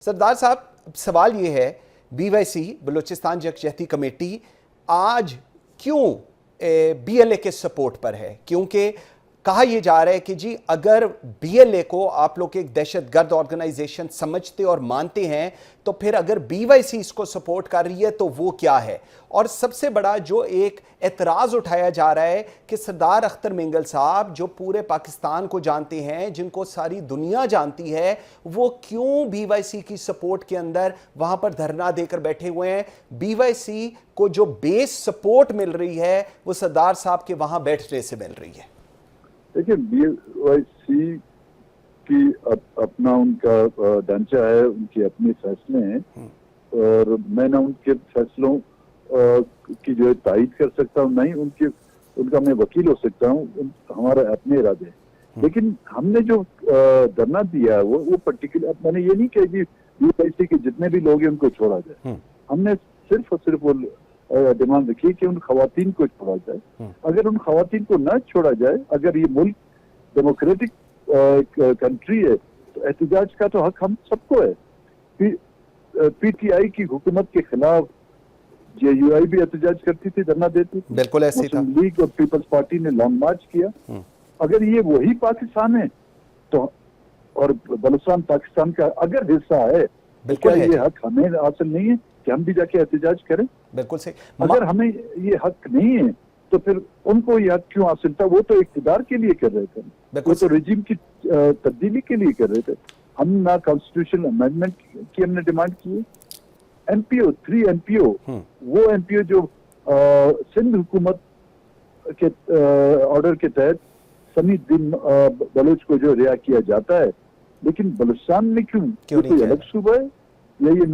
सरदार साहब, सवाल ये है, BYC बलूचिस्तान यकजहती कमेटी आज क्यों BLA के सपोर्ट पर है? क्योंकि कहा यह जा रहा है कि जी अगर BLA को आप लोग एक दहशतगर्द ऑर्गेनाइजेशन समझते और मानते हैं तो फिर अगर BYC इसको सपोर्ट कर रही है तो वो क्या है? और सबसे बड़ा जो एक एतराज़ उठाया जा रहा है कि सरदार अख्तर मिंगल साहब जो पूरे पाकिस्तान को जानते हैं, जिनको सारी दुनिया जानती है, वो क्यों BYC की सपोर्ट के अंदर वहां पर धरना देकर बैठे हुए हैं? BYC को जो बेस सपोर्ट मिल रही है वो सरदार साहब के वहां बैठने से मिल रही है। देखिए, BYC की अपना उनका ढांचा है, उनके अपने फैसले हैं और मैं ना उनके फैसलों की जो है तायीद कर सकता हूँ, नहीं उनका मैं वकील हो सकता हूँ। हमारा अपने इरादे हैं। लेकिन हमने जो धरना दिया है वो पर्टिकुलर, मैंने ये नहीं कहा कि BYC के जितने भी लोग हैं उनको छोड़ा जाए। हमने सिर्फ और सिर्फ वो डिमांड रखी कि उन खवातीन को छोड़ा जाए। अगर उन खवातीन को न छोड़ा जाए, अगर ये मुल्क डेमोक्रेटिक कंट्री है तो एहतजाज का तो हक हम सबको है। PTI की हुकूमत के खिलाफ JUI भी एहतजाज करती थी, धरना देती थी। बिल्कुल ऐसे था। मुस्लिम लीग और पीपल्स पार्टी ने लॉन्ग मार्च किया। अगर ये वही पाकिस्तान है तो, और बलूचिस्तान पाकिस्तान का अगर हिस्सा है तो क्या ये हक हमें हासिल नहीं है कि हम भी जाके एहतजाज करें? बिल्कुल सही। अगर हमें ये हक नहीं है तो फिर उनको ये हक क्यों हासिल था? वो तो इक़्तिदार के लिए कर रहे थे, वो तो रिजीम की तब्दीली के लिए कर रहे थे। हम ना कॉन्स्टिट्यूशनल अमेंडमेंट की हमने डिमांड की है। MPO 3 MPO वो MPO जो सिंध हुकूमत के ऑर्डर के तहत समीउद्दीन बलोच को जो रिहा किया जाता है, लेकिन बलूचिस्तान में क्यों कोई अलग सूबा है या ये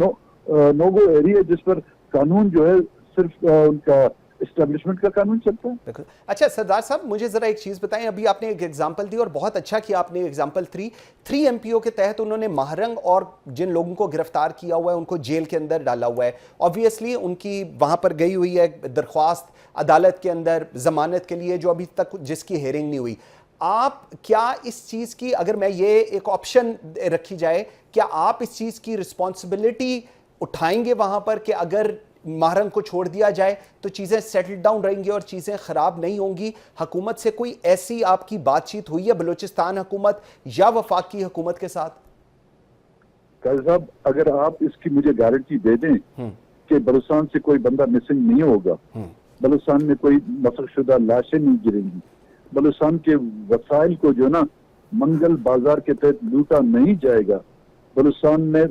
नो-गो एरिया जिस पर कानून जो है सिर्फ उनका एस्टेब्लिशमेंट का कानून चलता है। अच्छा सरदार साहब, मुझे जरा एक चीज बताएं। अभी आपने एक एग्जांपल दी और बहुत अच्छा किया आपने एग्जांपल 3 MPO के तहत उन्होंने महरंग और जिन लोगों को गिरफ्तार किया हुआ है उनको जेल के अंदर डाला हुआ है। ऑब्वियसली उनकी वहां पर गई हुई है दरख्वास्त अदालत के अंदर जमानत के लिए, जो अभी तक जिसकी हेयरिंग नहीं हुई। आप क्या इस चीज की, अगर मैं ये एक ऑप्शन रखी जाए, क्या आप इस चीज की रिस्पॉन्सिबिलिटी उठाएंगे वहां पर कि अगर महरंग को छोड़ दिया जाए तो चीजें सेटल डाउन रहेंगी और चीजें खराब नहीं होंगी? हुकूमत से कोई ऐसी आपकी बातचीत हुई है, बलूचिस्तान हुकूमत या वफाकी हुकूमत के साथ? काजी साहब, अगर आप इसकी मुझे गारंटी दे दें कि बलूचिस्तान से कोई बंदा मिसिंग नहीं होगा, बलूचिस्तान में कोई मसकशुदा लाशें नहीं गिरेंगी, बलूचिस्तान के वसाइल को जो ना मंगल बाजार के तहत लूटा नहीं जाएगा, बलूचिस्तान में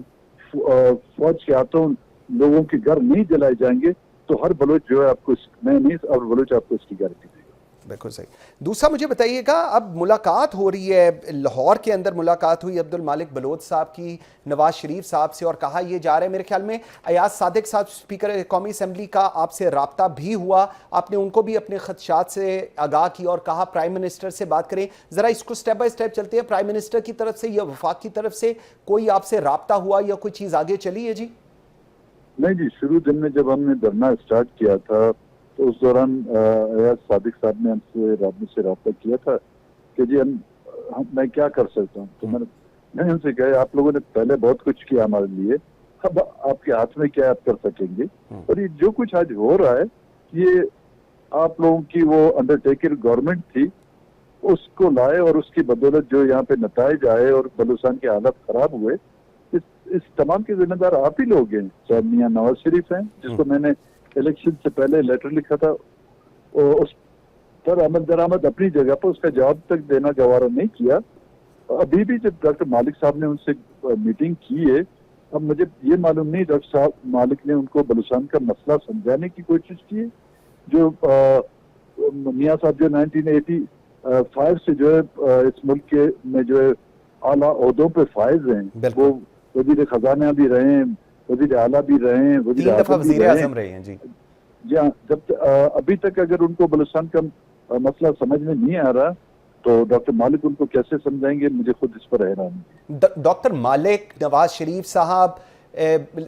फौज के हाथों लोगों के घर नहीं जलाए जाएंगे, तो हर बलोच जो है आपको, मैं नहीं और बलोच आपको इसकी गारंटी देगा। बिल्कुल सही। दूसरा मुझे बताइएगा, अब मुलाकात हो रही है, लाहौर के अंदर मुलाकात हुई अब्दुल मालिक बलोच साहब की नवाज शरीफ साहब से, और कहा यह जा रहा है, मेरे ख्याल में अयाज सादिक साहब स्पीकर कौमी असम्बली का आपसे रब्ता भी हुआ, आपने उनको भी अपने खदशात से आगाह किया और कहा प्राइम मिनिस्टर से बात करें। ज़रा इसको स्टेप बाय स्टेप चलते हैं। प्राइम मिनिस्टर की तरफ से या वफाक की तरफ से कोई आपसे रब्ता हुआ या कोई चीज़ आगे चली है? जी नहीं जी, शुरू दिन में जब हमने धरना स्टार्ट किया था तो उस दौरान अयाज सादिक साहब ने हमसे रब्ता किया था कि जी मैं क्या कर सकता हूँ। तो मैंने उनसे कहा, आप लोगों ने पहले बहुत कुछ किया हमारे लिए, अब आपके हाथ में क्या आप कर सकेंगे? और ये जो कुछ आज हो रहा है ये आप लोगों की वो अंडरटेकर गवर्नमेंट थी, उसको लाए और उसकी बदौलत जो यहाँ पे नताइज आए और बलूचिस्तान के हालात खराब हुए, इस तमाम के जिम्मेदार आप ही लोग हैं। चाहे मियां नवाज शरीफ हैं, जिसको मैंने इलेक्शन से पहले लेटर लिखा था, और उस पर अमल दरामद अपनी जगह पर उसका जवाब तक देना गवारा नहीं किया। अभी भी जब डॉक्टर मालिक साहब ने उनसे मीटिंग की है, अब मुझे ये मालूम नहीं डॉक्टर साहब मालिक ने उनको बलूचिस्तान का मसला समझाने की कोशिश की है। जो मियां साहब जो 1985 से जो है इस मुल्क के में जो है आला ओहदों पे फायज हैं, वो वजीर खजाना भी रहे हैं, वजीर आला भी रहे हैं, वजीर आज़म रहे हैं। जी हाँ, जब अभी तक अगर उनको बलूचिस्तान का मसला समझ में नहीं आ रहा तो डॉक्टर मालिक उनको कैसे समझाएंगे? मुझे खुद इस पर हैरान है। डॉक्टर मालिक, नवाज शरीफ साहब,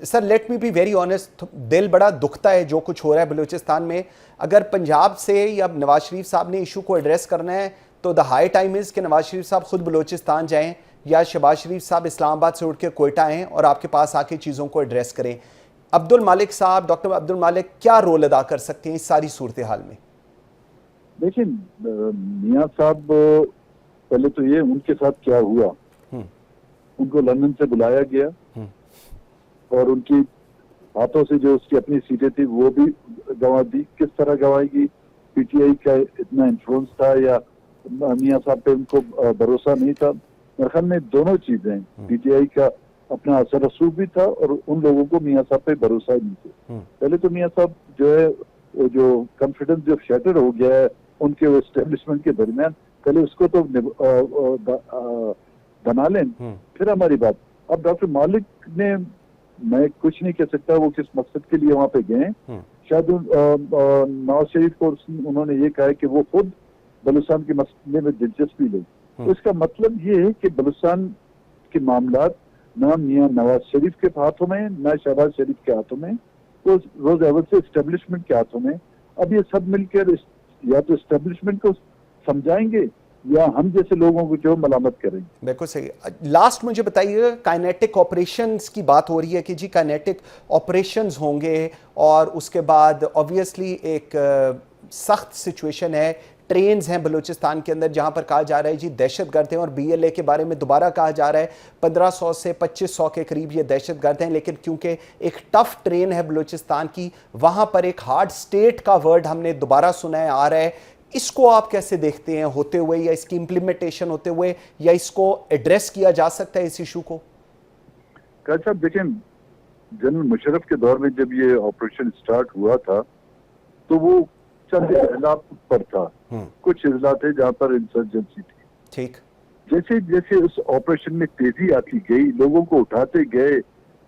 sir let me be very honest, दिल बड़ा दुखता है जो कुछ हो रहा है बलूचिस्तान में। अगर पंजाब से या नवाज शरीफ साहब ने इशू को एड्रेस करना है तो द हाई टाइम इज़ कि नवाज शरीफ साहब खुद बलूचिस्तान जाएं, या शहबाज शरीफ साहब इस्लामाबाद से उठ के कोयटा आएँ और आपके पास आके चीज़ों को एड्रेस करें। अब्दुल मालिक साहब, डॉक्टर अब्दुल मालिक क्या रोल अदा कर सकते हैं इस सारी सूरत हाल में? देखिए मियां साहब, पहले तो ये उनके साथ क्या हुआ, उनको लंदन से बुलाया गया और उनकी हाथों से जो उसकी अपनी सीटें थी वो भी गंवा दी। किस तरह गंवाएगी? पीटीआई का इतना इन्फ्लुएंस था या मियां साहब पे उनको भरोसा नहीं था? मेरे ख्याल में दोनों चीजें, पीटीआई का अपना असर रसूख भी था और उन लोगों को मियां साहब पे भरोसा ही नहीं था। पहले तो मियां साहब जो है वो जो कॉन्फिडेंस जो शैटर हो गया है उनके एस्टेब्लिशमेंट के दरमियान, पहले उसको तो बना लें, फिर हमारी बात। अब डॉक्टर मालिक ने, मैं कुछ नहीं कह सकता वो किस मकसद के लिए वहां पे गए। शायद नवाज शरीफ को उन्होंने ये कहा है कि वो खुद बलूचिस्तान के मसले में दिलचस्पी ले। तो इसका मतलब ये है कि बलूचिस्तान के मामलात ना मियां नवाज शरीफ के हाथों में, ना शहबाज शरीफ के हाथों में, तो रोज अव्वल से एस्टेब्लिशमेंट के हाथों में। अब ये सब मिलकर या तो एस्टेब्लिशमेंट को समझाएंगे या हम जैसे लोगों को जो मलामत करेंगे। बिल्कुल सही। लास्ट मुझे बताइएगा, काइनेटिक ऑपरेशंस की बात हो रही है कि जी काइनेटिक ऑपरेशंस होंगे और उसके बाद ऑब्वियसली एक सख्त सिचुएशन है। ट्रेन्स हैं बलूचिस्तान के अंदर जहां पर कहा जा रहा है जी दहशतगर्द हैं, और बीएलए के बारे में दोबारा कहा जा रहा है 1500 से 2500 के करीब ये दहशतगर्द हैं। लेकिन क्योंकि एक टफ ट्रेन है बलूचिस्तान की, वहां पर एक हार्ड स्टेट का वर्ड हमने दोबारा सुना है, आ रहा है। इसको आप कैसे देखते हैं होते हुए, या इसकी इंप्लीमेंटेशन होते हुए, या इसको एड्रेस किया जा सकता है इस इशू को? साहब देखें, जनरल मुशर्रफ के दौर में जब ये ऑपरेशन स्टार्ट हुआ था तो वो चंद इजला पर था, कुछ इजला थे जहां पर इंसर्जेंसी थी। ठीक। जैसे जैसे उस ऑपरेशन में तेजी आती गई, लोगों को उठाते गए,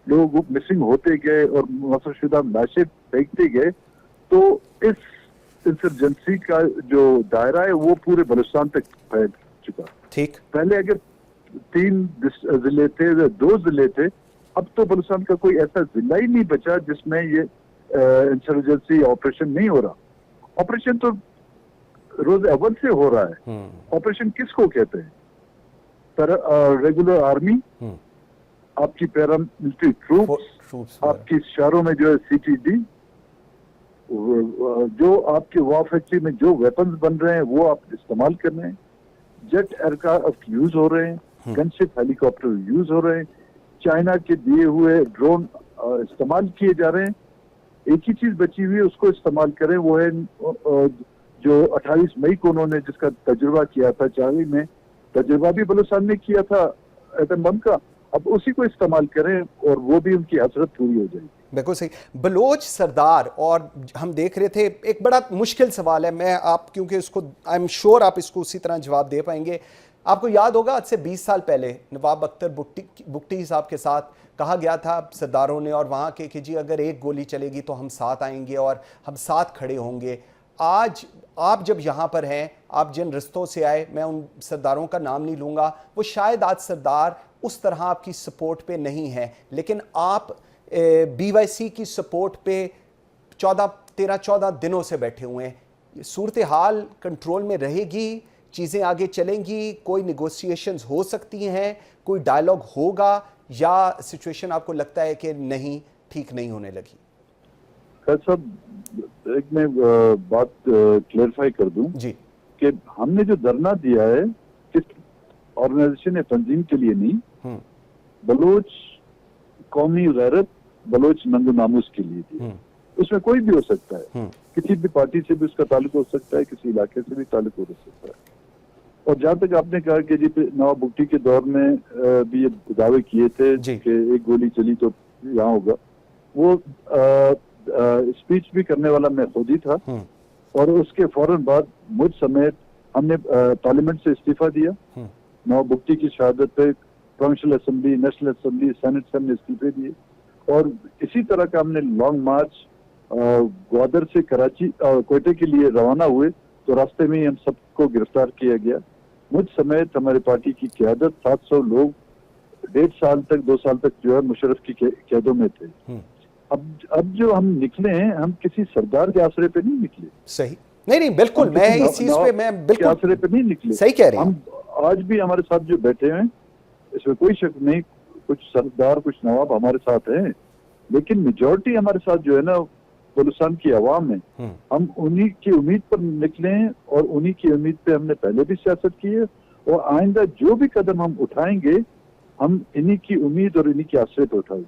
लोग मिसिंग होते गए और मसरूशुदा लाशें फेंकते गए, तो इस इंसर्जेंसी का जो दायरा है वो पूरे बलूचिस्तान तक फैल चुका। ठीक। पहले अगर 3 जिले थे, 2 जिले थे, अब तो बलूचिस्तान का कोई ऐसा जिला ही नहीं बचा जिसमें ये इंसर्जेंसी ऑपरेशन नहीं हो रहा। ऑपरेशन तो रोज अव्वल से हो रहा है। ऑपरेशन किसको कहते हैं? रेगुलर आर्मी, आपकी पैरामिलिट्री ट्रूप्स, आपकी शहरों में जो है सीटीडी, जो आपके वॉर फैक्ट्री में जो वेपन्स बन रहे हैं वो आप इस्तेमाल कर रहे हैं। जेट एयरक्राफ्ट यूज हो रहे हैं, गनशिप हेलीकॉप्टर यूज हो रहे हैं, चाइना के दिए हुए ड्रोन इस्तेमाल किए जा रहे हैं। एक ही चीज बची हुई है, उसको इस्तेमाल करें, वो है जो 28 मई को उन्होंने जिसका तजुर्बा किया था चावी में, तजुर्बा भी बलूचिस्तान में किया था एटम बम का, अब उसी को इस्तेमाल करें और वो भी उनकी हसरत पूरी हो जाएगी। बिल्कुल सही। बलोच सरदार, और हम देख रहे थे एक बड़ा मुश्किल सवाल है, मैं आप क्योंकि उसको आई एम श्योर आप इसको उसी तरह जवाब दे पाएंगे। आपको याद होगा आज से 20 साल पहले नवाब अख्तर बुगटी साहब के साथ कहा गया था सरदारों ने और वहाँ के कि जी अगर एक गोली चलेगी तो हम साथ आएंगे और हम साथ खड़े होंगे। आज आप जब यहाँ पर हैं, आप जिन रिश्तों से आए, मैं उन सरदारों का नाम नहीं लूँगा, वो शायद आज सरदार उस तरह आपकी सपोर्ट पे नहीं है, लेकिन आप बीवाईसी की सपोर्ट पे 13-14 दिनों से बैठे हुए हैं। सूरत हाल कंट्रोल में रहेगी? चीज़ें आगे चलेंगी? कोई निगोशिएशंस हो सकती हैं? कोई डायलॉग होगा? या सिचुएशन आपको लगता है कि नहीं, ठीक नहीं होने लगी? साहब एक मैं बात क्लेरिफाई कर दूं जी कि हमने जो धरना दिया है किस ऑर्गेनाइजेशन या तंजीम के लिए नहीं, बलोच कौमी गैरत, बलोच नंगो नामूस के लिए दिया। उसमें कोई भी हो सकता है, किसी भी पार्टी से भी उसका ताल्लुक हो सकता है, किसी इलाके से भी ताल्लुक हो सकता है। और जहाँ तक आपने कहा कि जी नवाब भुट्टी के दौर में भी ये दावे किए थे कि एक गोली चली तो यहाँ होगा, वो स्पीच भी करने वाला मैं खुद ही था। और उसके फौरन बाद मुझ समेत हमने पार्लियामेंट से इस्तीफा दिया। नवाब भुट्टी की शहादत पे provincial assembly, national assembly, senate से हमने इस्तीफे दिए और इसी तरह का हमने लॉन्ग मार्च ग्वादर से कराची कोयटे के लिए रवाना हुए। तो रास्ते में ही हम सबको गिरफ्तार किया गया, मुझ समेत हमारी पार्टी की क़यादत। 700 लोग 1.5 साल तक 2 साल तक जो है मुशर्रफ की कैदों में थे। अब जो हम निकले हैं, हम किसी सरदार के आसरे पे नहीं निकले। सही, नहीं बिल्कुल, मैं इस चीज पे मैं बिल्कुल आसरे पे नहीं निकले। सही कह रहे हैं। हम आज भी हमारे साथ जो बैठे हैं इसमें कोई शक नहीं, कुछ सरदार कुछ नवाब हमारे साथ हैं, लेकिन मेजॉरिटी हमारे साथ जो है ना बलूचिस्तान की आवाम है। हम उन्हीं की उम्मीद पर निकले हैं और उन्हीं की उम्मीद पे हमने पहले भी सियासत की है, और आइंदा जो भी कदम हम उठाएंगे हम इन्हीं की उम्मीद और इन्हीं की आसरे पे उठाएंगे।